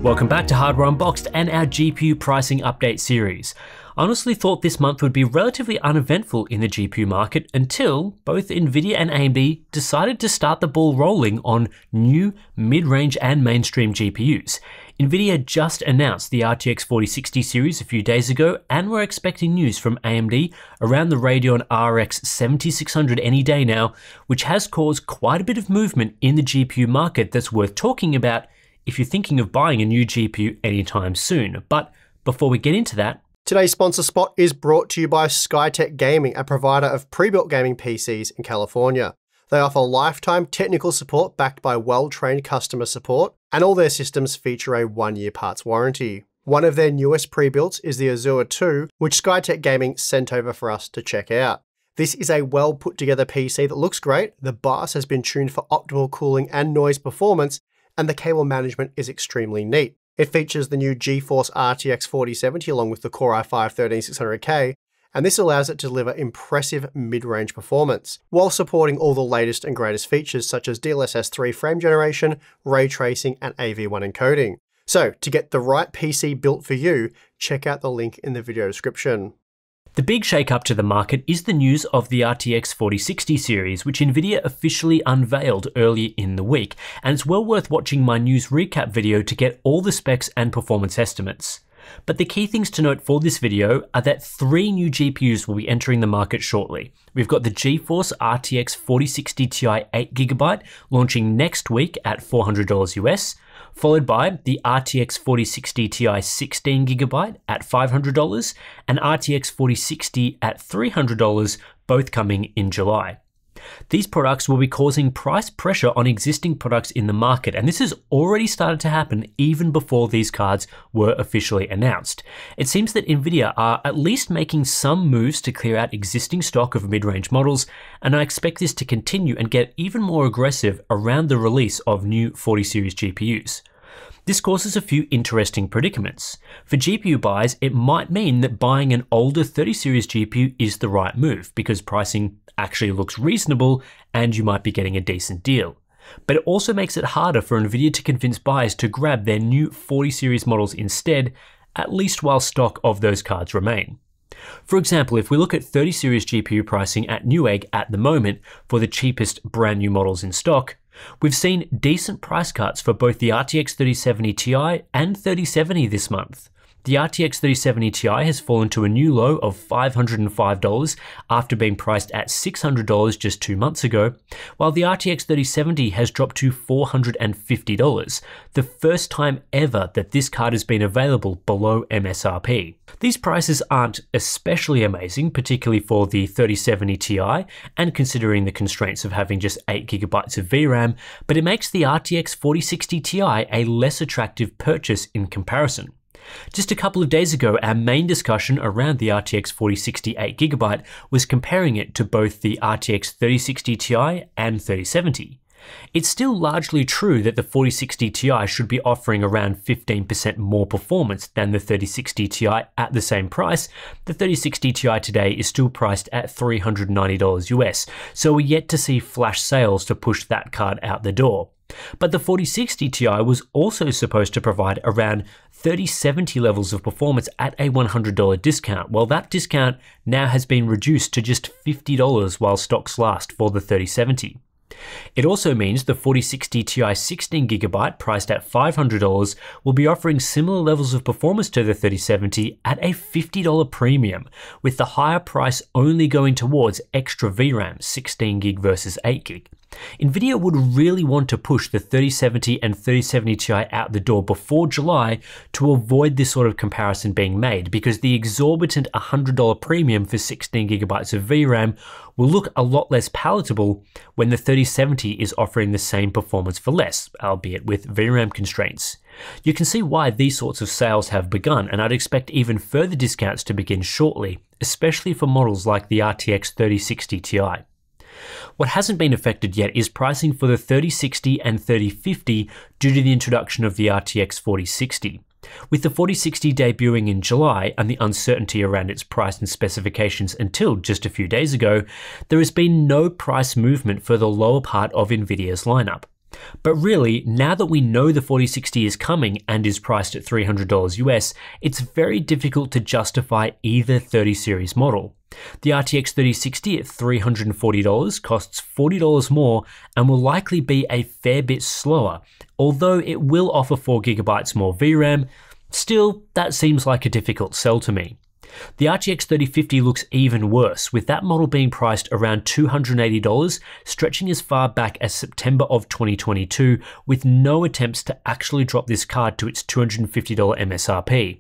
Welcome back to Hardware Unboxed and our GPU pricing update series. I honestly thought this month would be relatively uneventful in the GPU market until both Nvidia and AMD decided to start the ball rolling on new mid-range and mainstream GPUs. Nvidia just announced the RTX 4060 series a few days ago, and we're expecting news from AMD around the Radeon RX 7600 any day now, which has caused quite a bit of movement in the GPU market that's worth talking about if you're thinking of buying a new GPU anytime soon. But before we get into that, today's sponsor spot is brought to you by Skytech Gaming, a provider of pre-built gaming PCs in California. They offer lifetime technical support backed by well-trained customer support, and all their systems feature a 1-year parts warranty. One of their newest pre-builts is the Azure 2, which Skytech Gaming sent over for us to check out. This is a well put together PC that looks great. The BIOS has been tuned for optimal cooling and noise performance, and the cable management is extremely neat. It features the new GeForce RTX 4070 along with the Core i5-13600K, and this allows it to deliver impressive mid-range performance, while supporting all the latest and greatest features such as DLSS 3 frame generation, ray tracing, and AV1 encoding. So, to get the right PC built for you, check out the link in the video description. the big shake-up to the market is the news of the RTX 4060 series, which Nvidia officially unveiled earlier in the week, and it's well worth watching my news recap video to get all the specs and performance estimates. But the key things to note for this video are that 3 new GPUs will be entering the market shortly. We've got the GeForce RTX 4060 Ti 8GB launching next week at $400 US, followed by the RTX 4060 Ti 16GB at $500 and RTX 4060 at $300, both coming in July. These products will be causing price pressure on existing products in the market, and this has already started to happen even before these cards were officially announced. It seems that Nvidia are at least making some moves to clear out existing stock of mid-range models, and I expect this to continue and get even more aggressive around the release of new 40 series GPUs. This causes a few interesting predicaments. For GPU buyers, it might mean that buying an older 30 series GPU is the right move because pricing actually looks reasonable and you might be getting a decent deal. But it also makes it harder for Nvidia to convince buyers to grab their new 40 series models instead, at least while stock of those cards remain. For example, if we look at 30 series GPU pricing at Newegg at the moment for the cheapest brand new models in stock, we've seen decent price cuts for both the RTX 3070 Ti and 3070 this month. The RTX 3070 Ti has fallen to a new low of $505 after being priced at $600 just 2 months ago, while the RTX 3070 has dropped to $450, the first time ever that this card has been available below MSRP. These prices aren't especially amazing, particularly for the 3070 Ti, and considering the constraints of having just 8GB of VRAM, but it makes the RTX 4060 Ti a less attractive purchase in comparison. Just a couple of days ago, our main discussion around the RTX 4060 8GB was comparing it to both the RTX 3060 Ti and 3070. It's still largely true that the 4060 Ti should be offering around 15% more performance than the 3060 Ti at the same price. The 3060 Ti today is still priced at $390 US, so we're yet to see flash sales to push that card out the door. But the 4060 Ti was also supposed to provide around 3070 levels of performance at a $100 discount. Well, that discount now has been reduced to just $50 while stocks last for the 3070. It also means the 4060 Ti 16GB priced at $500 will be offering similar levels of performance to the 3070 at a $50 premium, with the higher price only going towards extra VRAM, 16GB versus 8GB. Nvidia would really want to push the 3070 and 3070 Ti out the door before July to avoid this sort of comparison being made, because the exorbitant $100 premium for 16GB of VRAM will look a lot less palatable when the 3070 is offering the same performance for less, albeit with VRAM constraints. You can see why these sorts of sales have begun, and I'd expect even further discounts to begin shortly, especially for models like the RTX 3060 Ti. What hasn't been affected yet is pricing for the 3060 and 3050 due to the introduction of the RTX 4060. With the 4060 debuting in July and the uncertainty around its price and specifications until just a few days ago, there has been no price movement for the lower part of Nvidia's lineup. But really, now that we know the 4060 is coming and is priced at $300 US, it's very difficult to justify either 30 series model. The RTX 3060 at $340 costs $40 more and will likely be a fair bit slower, although it will offer 4GB more VRAM. Still, that seems like a difficult sell to me. The RTX 3050 looks even worse, with that model being priced around $280, stretching as far back as September of 2022, with no attempts to actually drop this card to its $250 MSRP.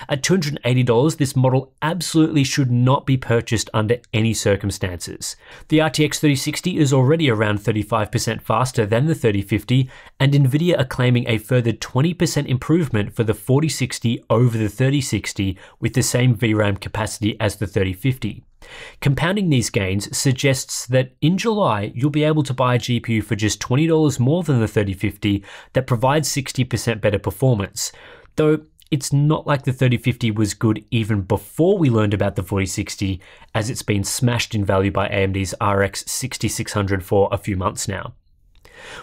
At $280, this model absolutely should not be purchased under any circumstances. The RTX 3060 is already around 35% faster than the 3050, and Nvidia are claiming a further 20% improvement for the 4060 over the 3060 with the same VRAM capacity as the 3050. Compounding these gains suggests that in July, you'll be able to buy a GPU for just $20 more than the 3050 that provides 60% better performance. Though, it's not like the 3050 was good even before we learned about the 4060, as it's been smashed in value by AMD's RX 6600 for a few months now.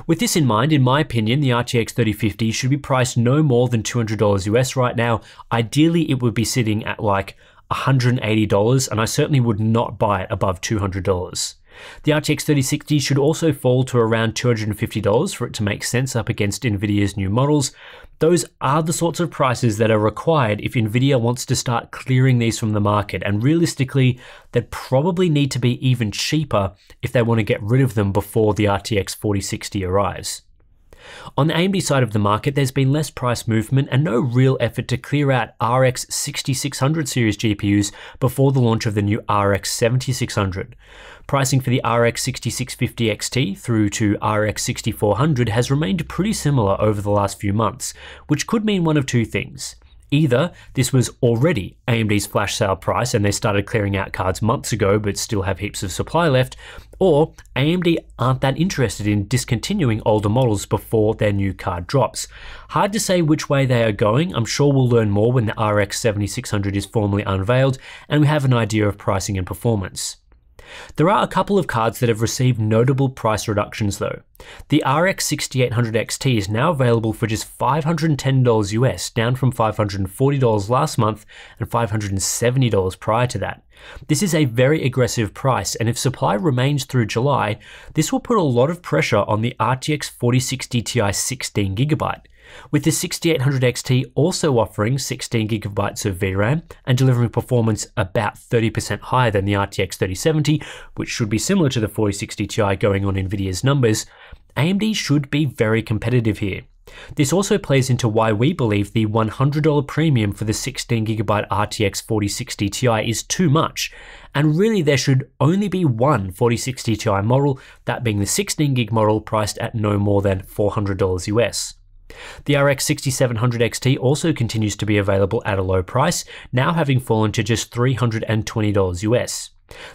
With this in mind, in my opinion, the RTX 3050 should be priced no more than $200 US right now. Ideally, it would be sitting at like $180, and I certainly would not buy it above $200. The RTX 3060 should also fall to around $250 for it to make sense up against Nvidia's new models. Those are the sorts of prices that are required if Nvidia wants to start clearing these from the market, and realistically, they'd probably need to be even cheaper if they want to get rid of them before the RTX 4060 arrives. On the AMD side of the market, there's been less price movement and no real effort to clear out RX 6600 series GPUs before the launch of the new RX 7600. Pricing for the RX 6650 XT through to RX 6400 has remained pretty similar over the last few months, which could mean one of two things. Either this was already AMD's flash sale price and they started clearing out cards months ago but still have heaps of supply left, or AMD aren't that interested in discontinuing older models before their new card drops. Hard to say which way they are going. I'm sure we'll learn more when the RX 7600 is formally unveiled and we have an idea of pricing and performance. There are a couple of cards that have received notable price reductions though. The RX 6800 XT is now available for just $510 US, down from $540 last month and $570 prior to that. This is a very aggressive price, and if supply remains through July, this will put a lot of pressure on the RTX 4060 Ti 16GB. With the 6800 XT also offering 16GB of VRAM and delivering performance about 30% higher than the RTX 3070, which should be similar to the 4060 Ti going on Nvidia's numbers, AMD should be very competitive here. This also plays into why we believe the $100 premium for the 16GB RTX 4060 Ti is too much, and really there should only be one 4060 Ti model, that being the 16GB model priced at no more than $400 US. The RX 6700 XT also continues to be available at a low price, now having fallen to just $320 US.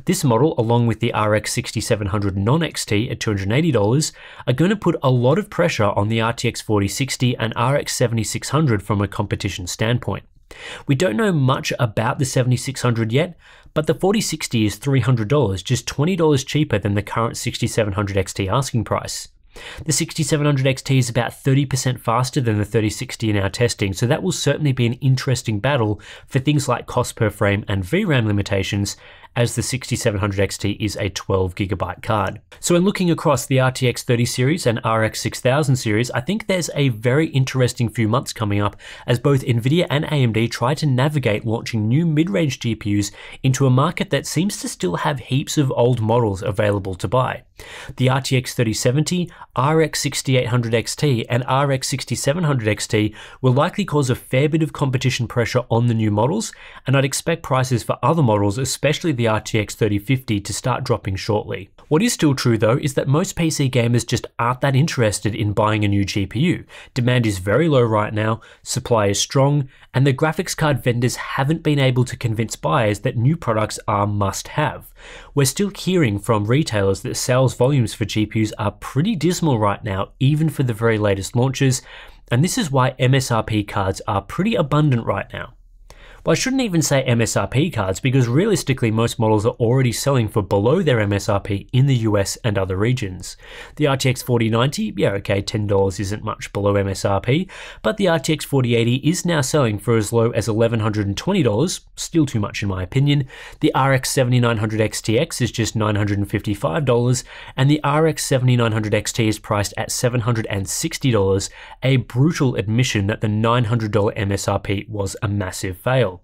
This model, along with the RX 6700 non-XT at $280, are going to put a lot of pressure on the RTX 4060 and RX 7600 from a competition standpoint. We don't know much about the 7600 yet, but the 4060 is $300, just $20 cheaper than the current 6700 XT asking price. The 6700 XT is about 30% faster than the 3060 in our testing, so that will certainly be an interesting battle for things like cost per frame and VRAM limitations, as the 6700 XT is a 12GB card. So when looking across the RTX 30 series and RX 6000 series, I think there's a very interesting few months coming up as both Nvidia and AMD try to navigate launching new mid-range GPUs into a market that seems to still have heaps of old models available to buy. The RTX 3070, RX 6800 XT, and RX 6700 XT will likely cause a fair bit of competition pressure on the new models, and I'd expect prices for other models, especially the RTX 3050, to start dropping shortly. What is still true though is that most PC gamers just aren't that interested in buying a new GPU. Demand is very low right now, supply is strong, and the graphics card vendors haven't been able to convince buyers that new products are must-have. We're still hearing from retailers that sales volumes for GPUs are pretty dismal right now, even for the very latest launches, and this is why MSRP cards are pretty abundant right now. Well, I shouldn't even say MSRP cards because realistically most models are already selling for below their MSRP in the US and other regions. The RTX 4090, yeah okay, $10 isn't much below MSRP, but the RTX 4080 is now selling for as low as $1,120, still too much in my opinion. The RX 7900 XTX is just $955, and the RX 7900 XT is priced at $760, a brutal admission that the $900 MSRP was a massive fail.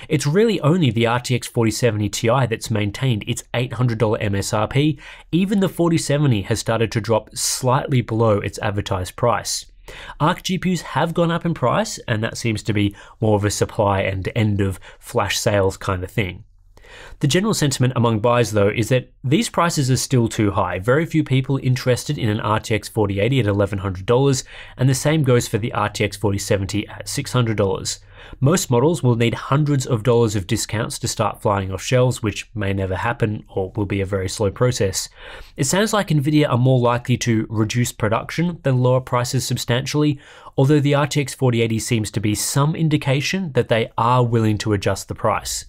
It's really only the RTX 4070 Ti that's maintained its $800 MSRP. Even the 4070 has started to drop slightly below its advertised price. Arc GPUs have gone up in price, and that seems to be more of a supply and end of flash sales kind of thing. The general sentiment among buyers though is that these prices are still too high. Very few people interested in an RTX 4080 at $1,100, and the same goes for the RTX 4070 at $600. Most models will need hundreds of dollars of discounts to start flying off shelves, which may never happen or will be a very slow process. It sounds like Nvidia are more likely to reduce production than lower prices substantially, although the RTX 4080 seems to be some indication that they are willing to adjust the price.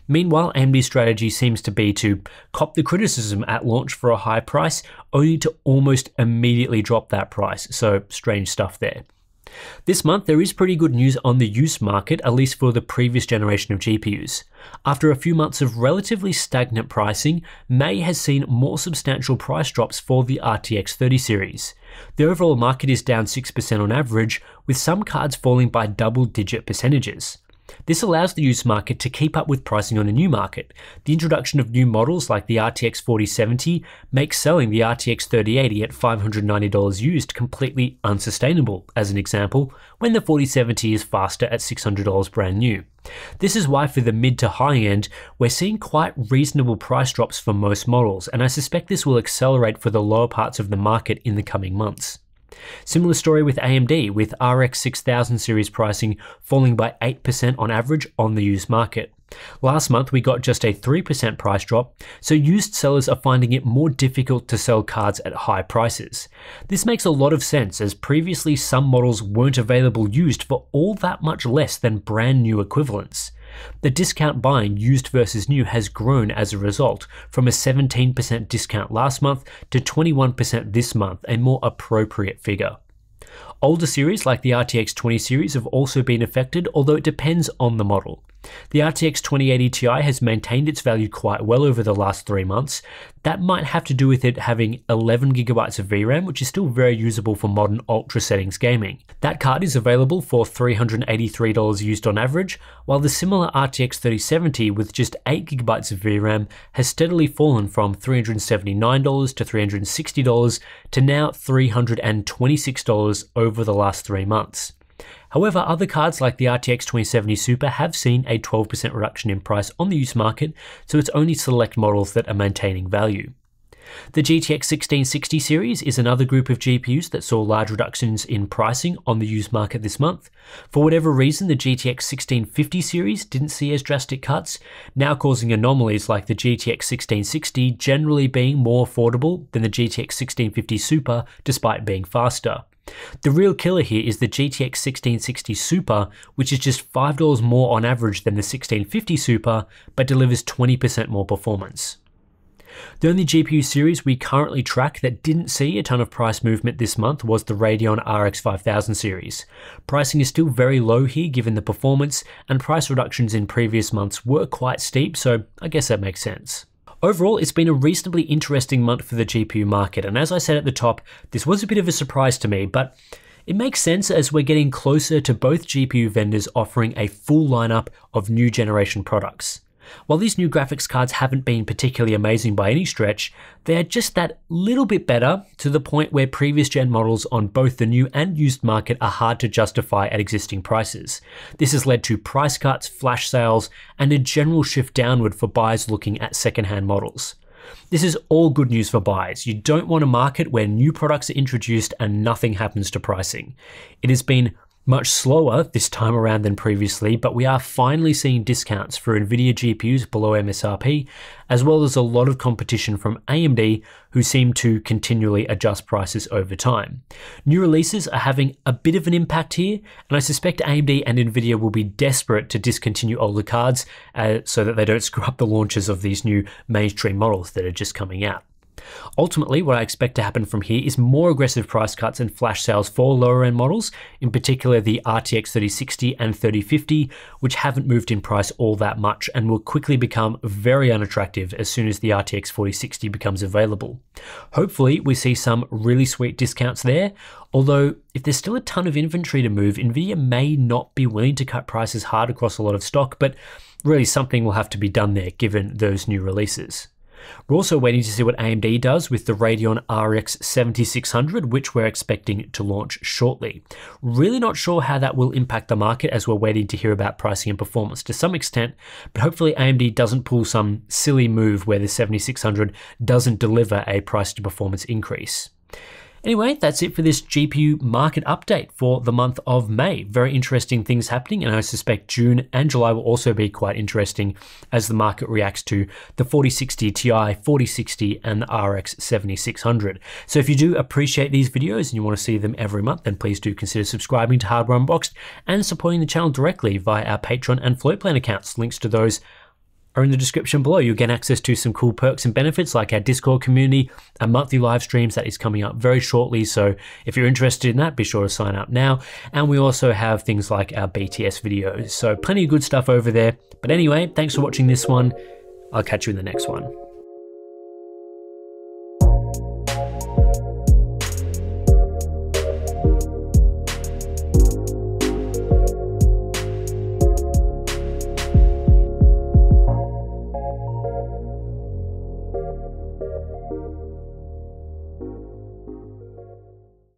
Meanwhile, AMD's strategy seems to be to cop the criticism at launch for a high price, only to almost immediately drop that price, so strange stuff there. This month, there is pretty good news on the used market, at least for the previous generation of GPUs. After a few months of relatively stagnant pricing, May has seen more substantial price drops for the RTX 30 series. The overall market is down 6% on average, with some cards falling by double-digit percentages. This allows the used market to keep up with pricing on the new market. The introduction of new models like the RTX 4070 makes selling the RTX 3080 at $590 used completely unsustainable, as an example, when the 4070 is faster at $600 brand new. This is why for the mid to high end, we're seeing quite reasonable price drops for most models, and I suspect this will accelerate for the lower parts of the market in the coming months. Similar story with AMD, with RX 6000 series pricing falling by 8% on average on the used market. Last month we got just a 3% price drop, so used sellers are finding it more difficult to sell cards at high prices. This makes a lot of sense, as previously some models weren't available used for all that much less than brand new equivalents. The discount buying used versus new has grown as a result, from a 17% discount last month to 21% this month, a more appropriate figure. Older series like the RTX 20 series have also been affected, although it depends on the model. The RTX 2080 Ti has maintained its value quite well over the last 3 months. That might have to do with it having 11GB of VRAM, which is still very usable for modern ultra settings gaming. That card is available for $383 used on average, while the similar RTX 3070 with just 8GB of VRAM has steadily fallen from $379 to $360 to now $326 over the last 3 months. However, other cards like the RTX 2070 Super have seen a 12% reduction in price on the used market, so it's only select models that are maintaining value. The GTX 1660 series is another group of GPUs that saw large reductions in pricing on the used market this month. For whatever reason, the GTX 1650 series didn't see as drastic cuts, now causing anomalies like the GTX 1660 generally being more affordable than the GTX 1650 Super despite being faster. The real killer here is the GTX 1660 Super, which is just $5 more on average than the 1650 Super, but delivers 20% more performance. The only GPU series we currently track that didn't see a ton of price movement this month was the Radeon RX 5000 series. Pricing is still very low here given the performance, and price reductions in previous months were quite steep, so I guess that makes sense. Overall, it's been a reasonably interesting month for the GPU market, and as I said at the top, this was a bit of a surprise to me, but it makes sense as we're getting closer to both GPU vendors offering a full lineup of new generation products. While these new graphics cards haven't been particularly amazing by any stretch, they're just that little bit better, to the point where previous gen models on both the new and used market are hard to justify at existing prices. This has led to price cuts, flash sales, and a general shift downward for buyers looking at second-hand models. This is all good news for buyers. You don't want a market where new products are introduced and nothing happens to pricing. It has been Much slower this time around than previously, but we are finally seeing discounts for Nvidia GPUs below MSRP, as well as a lot of competition from AMD, who seem to continually adjust prices over time. New releases are having a bit of an impact here, and I suspect AMD and Nvidia will be desperate to discontinue older cards so that they don't screw up the launches of these new mainstream models that are just coming out. Ultimately, what I expect to happen from here is more aggressive price cuts and flash sales for lower end models, in particular the RTX 3060 and 3050, which haven't moved in price all that much and will quickly become very unattractive as soon as the RTX 4060 becomes available. Hopefully, we see some really sweet discounts there, although if there's still a ton of inventory to move, Nvidia may not be willing to cut prices hard across a lot of stock, but really something will have to be done there given those new releases. We're also waiting to see what AMD does with the Radeon RX 7600, which we're expecting to launch shortly. Really not sure how that will impact the market, as we're waiting to hear about pricing and performance to some extent, but hopefully AMD doesn't pull some silly move where the 7600 doesn't deliver a price to performance increase. Anyway, that's it for this GPU market update for the month of May. Very interesting things happening, and I suspect June and July will also be quite interesting as the market reacts to the 4060 Ti, 4060, and the RX 7600. So if you do appreciate these videos and you want to see them every month, then please do consider subscribing to Hardware Unboxed and supporting the channel directly via our Patreon and Floatplane accounts. Links to those are in the description below. You'll get access to some cool perks and benefits like our Discord community, our monthly live streams that is coming up very shortly. So if you're interested in that, be sure to sign up now. And we also have things like our BTS videos. So plenty of good stuff over there. But anyway, thanks for watching this one. I'll catch you in the next one.